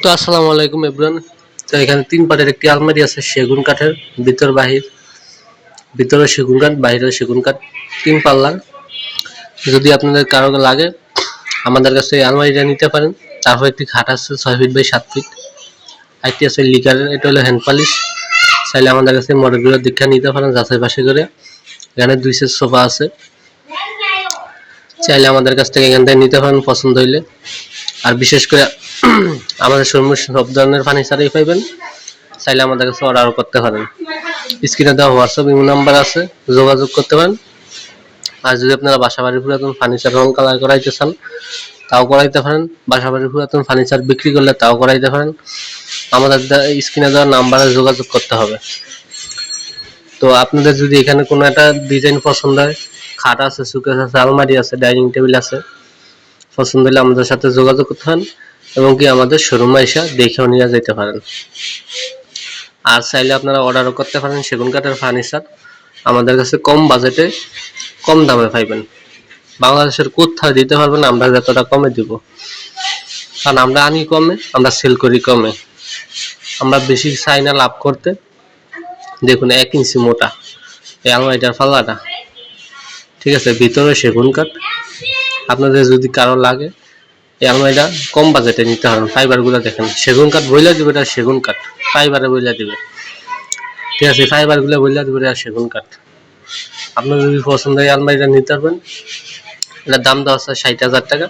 তো আসসালামু আলাইকুম এভরিওয়ান। তো এখানে তিন পাটের একটি আলমারি আছে সেগুন কাঠের, ভিতর বাহির, ভিতরে সেগুন কাঠ, বাইরে সেগুন কাঠ, তিন পাল্লার। যদি আপনাদের কারো লাগে আমাদের কাছে এই আলমারিটা নিতে পারেন। তারপর একটি খাট আছে 6 ফিট বাই 7 ফিট, একটি আছে লিকারের, এটা হলো হ্যান্ড পালিশ। চাইলে আমাদের কাছে মডেলগুলো দেখে নিতে পারেন যাচাই বাছাই করে। এখানে 2 সেট সোফা আছে, চাইলে আমাদের কাছ থেকে এখান থেকে নিতে পারেন পছন্দ হইলে। আর বিশেষ করে আমাদের শোরুমে সব ধরনের ফার্নিচারই পাইবেন, চাইলে আমাদের কাছে অর্ডার করতে পারেন। স্ক্রিনে দেওয়া হোয়াটসঅ্যাপ ইমো নাম্বার আছে, যোগাযোগ করতে পারেন। আর যদি আপনারা বাসাবাড়ির পুরাতন ফার্নিচার রং কালার করাইতে চান তাও করাইতে পারেন, বাসাবাড়ির পুরাতন ফার্নিচার বিক্রি করলে তাও করাইতে পারেন। আমাদের স্ক্রিনে দেওয়া নাম্বারে যোগাযোগ করতে হবে। তো আপনাদের যদি এখানে কোনো একটা ডিজাইন পছন্দ হয়, খাট আছে, সুকেস আছে, আলমারি আছে, ডাইনিং টেবিল আছে, পছন্দ হলে আমাদের সাথে যোগাযোগ করতে পারেন এবং কি আমাদের শোরুমে এসে দেখেও নিয়ে যেতে পারেন। আর চাইলে আপনারা অর্ডারও করতে পারেন সেগুন কাঠের ফার্নিচার। আমাদের কাছে কম বাজেটে কম দামে পাইবেন। বাংলাদেশের কোথাও দিতে পারবেন আমরা যতটা কমে দিব, কারণ আমরা আনি কমে, আমরা সেল করি কমে। আমরা বেশি চাই না লাভ করতে। দেখুন 1 ইঞ্চি মোটা এই আলমারিটার পাল্লাটা, ঠিক আছে, ভিতরে সেগুন কাঠ। আপনাদের যদি কারো লাগে এই আলমারিটা কম বাজেটে নিতে পারেন। ফাইবারগুলো দেখেন, সেগুন কাঠ বইলা দিবে, এটা সেগুন কাঠ, ফাইবারে বইলা দিবে, ঠিক আছে, ফাইবারগুলো বইলা দিবে এটা সেগুন কাঠ। আপনার যদি পছন্দ হয় আলমারিটা নিতে পারবেন। এটার দাম দেওয়া আছে 60,000 টাকা,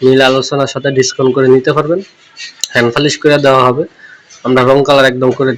নীল আলোচনার সাথে ডিসকাউন্ট করে নিতে পারবেন। হ্যান্ড পলিশ করে দেওয়া হবে, আমরা রং কালার একদম করে দিব।